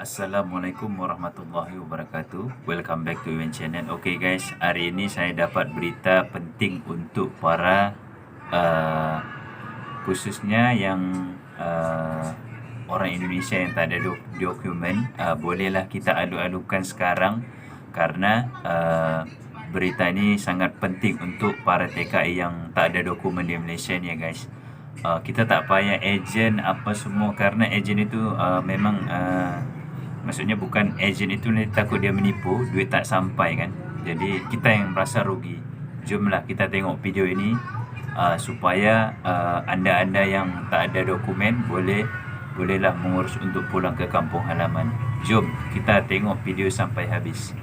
Assalamualaikum warahmatullahi wabarakatuh. Welcome back to Iwan Channel. Okay guys, hari ini saya dapat berita penting untuk para khususnya yang orang Indonesia yang tak ada dokumen. Bolehlah kita adu-adukan sekarang karena berita ini sangat penting untuk para TKI yang tak ada dokumen di Malaysia ni ya guys. Kita tak payah ejen apa semua, karena ejen itu memang maksudnya bukan ejen itu takut dia menipu, duit tak sampai kan. Jadi kita yang merasa rugi. Jomlah kita tengok video ini supaya anda-anda yang tak ada dokumen bolehlah mengurus untuk pulang ke kampung halaman. Jom kita tengok video sampai habis.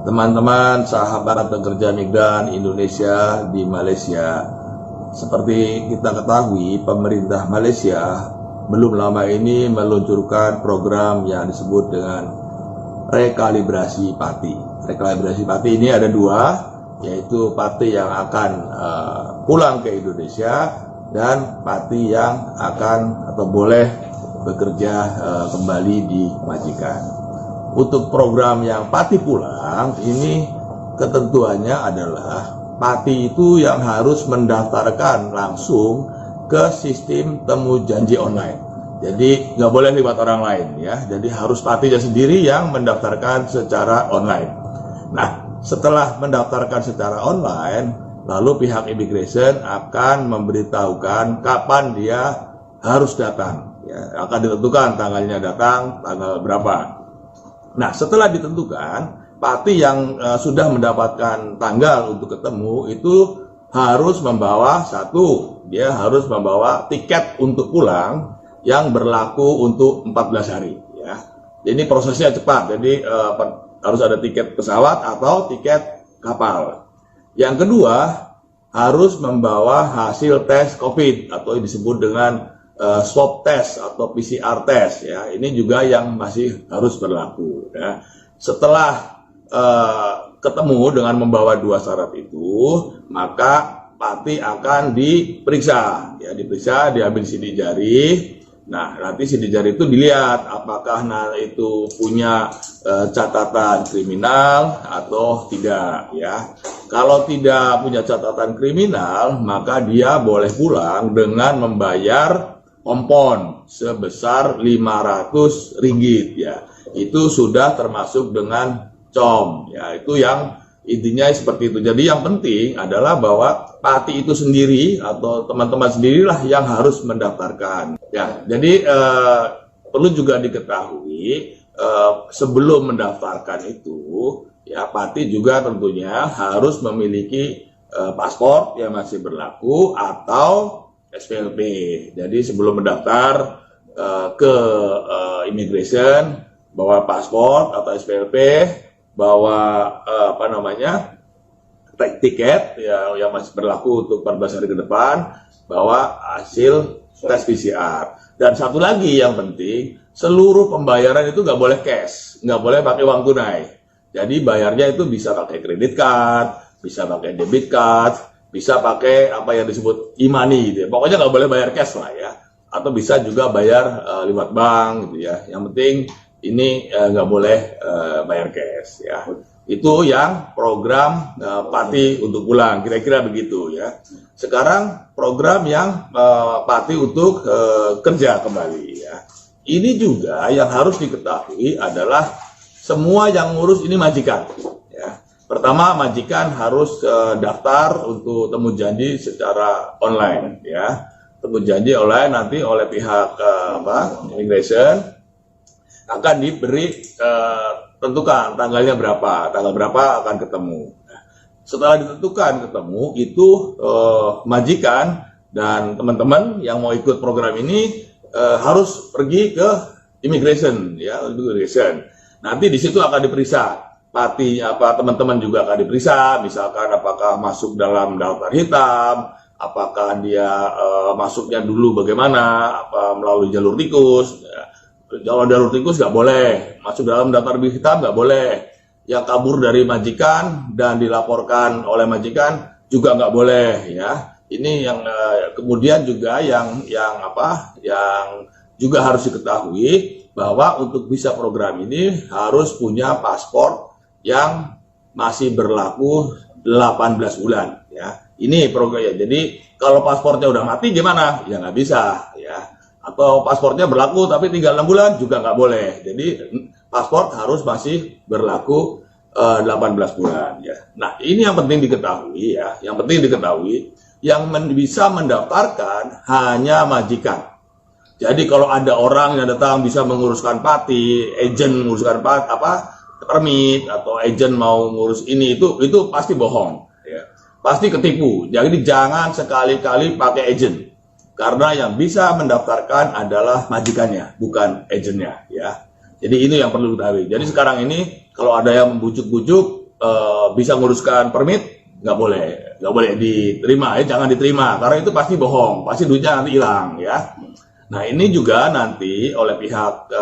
Teman-teman sahabat pekerja migran Indonesia di Malaysia, seperti kita ketahui, pemerintah Malaysia belum lama ini meluncurkan program yang disebut dengan rekalibrasi pati. Rekalibrasi pati ini ada dua, yaitu pati yang akan pulang ke Indonesia dan pati yang akan atau boleh bekerja kembali di majikan. Untuk program yang pati pulang ini ketentuannya adalah pati itu yang harus mendaftarkan langsung ke sistem temu janji online. Jadi nggak boleh lewat orang lain ya. Jadi harus patinya sendiri yang mendaftarkan secara online. Nah, setelah mendaftarkan secara online, lalu pihak imigrasi akan memberitahukan kapan dia harus datang. Ya, akan ditentukan tanggalnya datang, tanggal berapa. Nah, setelah ditentukan, pati yang sudah mendapatkan tanggal untuk ketemu itu harus membawa dia harus membawa tiket untuk pulang yang berlaku untuk 14 hari ya. Ini prosesnya cepat, jadi harus ada tiket pesawat atau tiket kapal. Yang kedua, harus membawa hasil tes COVID atau disebut dengan swab test atau PCR test ya. Ini juga yang masih harus berlaku ya. Setelah ketemu dengan membawa dua syarat itu, maka pati akan diperiksa ya, diambil sidik jari. Nah, nanti sidik jari itu dilihat apakah itu punya catatan kriminal atau tidak ya. Kalau tidak punya catatan kriminal, maka dia boleh pulang dengan membayar ompon sebesar 500 ringgit ya. Itu sudah termasuk dengan com ya. Itu yang intinya seperti itu. Jadi yang penting adalah bahwa pati itu sendiri atau teman-teman sendirilah yang harus mendaftarkan ya. Jadi perlu juga diketahui sebelum mendaftarkan itu ya, pati juga tentunya harus memiliki paspor yang masih berlaku atau SPLP. Jadi sebelum mendaftar ke immigration, bawa paspor atau SPLP, bawa tiket ya, yang masih berlaku untuk 14 hari ke depan, bawa hasil tes PCR. Dan satu lagi yang penting, seluruh pembayaran itu nggak boleh cash, nggak boleh pakai uang tunai. Jadi bayarnya itu bisa pakai kredit card, bisa pakai debit card, bisa pakai apa yang disebut e-money gitu ya. Pokoknya nggak boleh bayar cash lah ya. Atau bisa juga bayar lewat bank gitu ya. Yang penting ini nggak boleh bayar cash ya. Itu yang program pati untuk pulang, kira-kira begitu ya. Sekarang program yang pati untuk kerja kembali ya. Ini juga yang harus diketahui adalah semua yang ngurus ini majikan ya. Pertama, majikan harus daftar untuk temu janji secara online ya. Temu janji online nanti oleh pihak immigration akan diberi tentukan tanggal berapa akan ketemu. Setelah ditentukan ketemu itu majikan dan teman-teman yang mau ikut program ini harus pergi ke immigration ya, immigration. Nanti di situ akan diperiksa pati apa, teman-teman juga akan diperiksa, misalkan apakah masuk dalam daftar hitam, apakah dia masuknya dulu bagaimana, apa melalui jalur tikus. Kalau jalur tikus nggak boleh, masuk dalam daftar hitam nggak boleh. Yang kabur dari majikan dan dilaporkan oleh majikan juga nggak boleh ya. Ini yang kemudian juga yang juga harus diketahui bahwa untuk bisa program ini harus punya paspor yang masih berlaku 18 bulan ya. Ini programnya. Jadi kalau paspornya udah mati gimana? Ya nggak bisa ya. Atau paspornya berlaku tapi tinggal 6 bulan juga nggak boleh. Jadi paspor harus masih berlaku 18 bulan ya. Nah, ini yang penting diketahui ya. Yang penting diketahui yang bisa mendaftarkan hanya majikan. Jadi kalau ada orang yang datang bisa menguruskan pati, agent menguruskan permit atau agent mau ngurus ini itu pasti bohong ya. Pasti ketipu. Jadi jangan sekali-kali pakai agent. Karena yang bisa mendaftarkan adalah majikannya, bukan agentnya ya. Jadi ini yang perlu diketahui. Jadi sekarang ini kalau ada yang membujuk-bujuk bisa nguruskan permit, nggak boleh diterima ya, jangan diterima karena itu pasti bohong, pasti duitnya nanti hilang ya. Nah ini juga nanti oleh pihak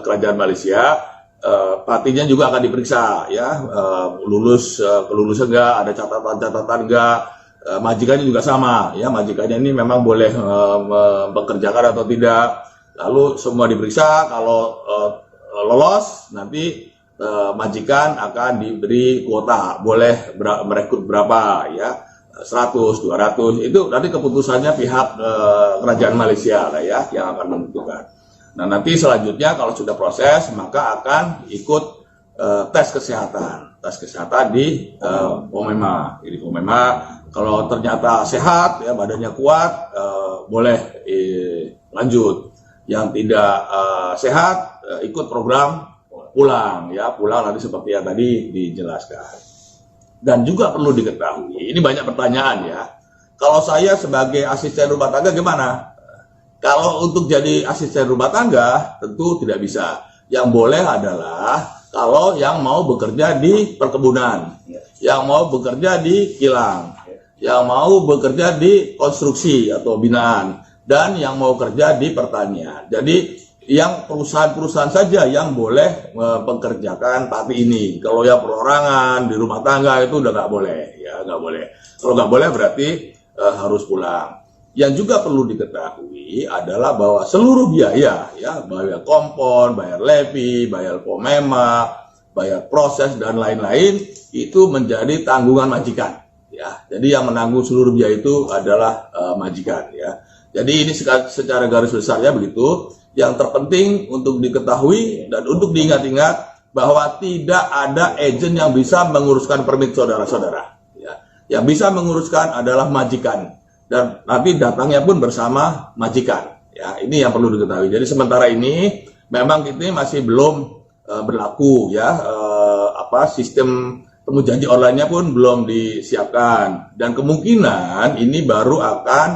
kerajaan Malaysia patinya juga akan diperiksa ya, kelulusan enggak, ada catatan enggak, majikannya juga sama ya, majikannya ini memang boleh bekerjakan atau tidak, lalu semua diperiksa. Kalau lolos nanti majikan akan diberi kuota, boleh merekrut berapa ya, 100, 200, itu nanti keputusannya pihak kerajaan Malaysia lah ya yang akan menentukan. Nah nanti selanjutnya kalau sudah proses maka akan ikut tes kesehatan di Pomema. Jadi Pomema kalau ternyata sehat ya, badannya kuat, boleh lanjut. Yang tidak sehat ikut program pulang ya, pulang nanti seperti yang tadi dijelaskan. Dan juga perlu diketahui, ini banyak pertanyaan ya. Kalau saya sebagai asisten rumah tangga gimana? Kalau untuk jadi asisten rumah tangga tentu tidak bisa. Yang boleh adalah kalau yang mau bekerja di perkebunan, yang mau bekerja di kilang, yang mau bekerja di konstruksi atau binaan, dan yang mau kerja di pertanian. Jadi yang perusahaan-perusahaan saja yang boleh mempekerjakan pati ini. Kalau yang perorangan di rumah tangga itu udah nggak boleh, ya nggak boleh. Kalau nggak boleh berarti harus pulang. Yang juga perlu diketahui adalah bahwa seluruh biaya, ya bayar kompon, bayar levy, bayar Pomema, bayar proses dan lain-lain itu menjadi tanggungan majikan. Ya, jadi yang menanggung seluruh biaya itu adalah majikan. Ya, jadi ini secara garis besarnya begitu. Yang terpenting untuk diketahui dan untuk diingat-ingat bahwa tidak ada agen yang bisa menguruskan permit saudara-saudara. Ya, yang bisa menguruskan adalah majikan. Dan nanti datangnya pun bersama majikan. Ya, ini yang perlu diketahui. Jadi sementara ini memang ini masih belum berlaku ya, sistem temu janji online-nya pun belum disiapkan. Dan kemungkinan ini baru akan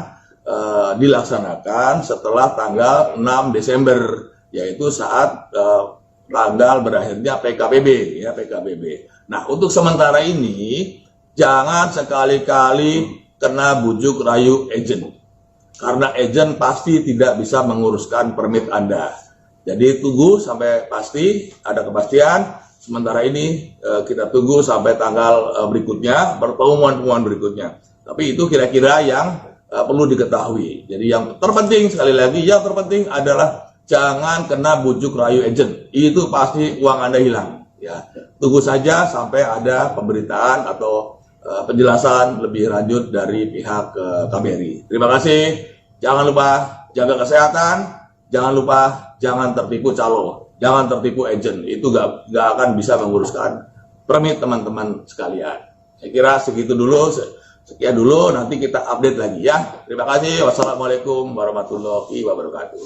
dilaksanakan setelah tanggal 6 Desember, yaitu saat tanggal berakhirnya PKPB ya, PKPB. Nah, untuk sementara ini jangan sekali-kali kena bujuk rayu agent, karena agent pasti tidak bisa menguruskan permit Anda. Jadi tunggu sampai pasti ada kepastian. Sementara ini kita tunggu sampai tanggal berikutnya, pertemuan berikutnya. Tapi itu kira-kira yang perlu diketahui. Jadi yang terpenting, sekali lagi, yang terpenting adalah jangan kena bujuk rayu agent. Itu pasti uang Anda hilang. Ya, tunggu saja sampai ada pemberitaan atau penjelasan lebih lanjut dari pihak KBRI. Terima kasih. Jangan lupa jaga kesehatan. Jangan lupa jangan tertipu calo. Jangan tertipu agent. Itu gak akan bisa menguruskan permit teman-teman sekalian. Saya kira segitu dulu. Sekian dulu. Nanti kita update lagi ya. Terima kasih. Wassalamualaikum warahmatullahi wabarakatuh.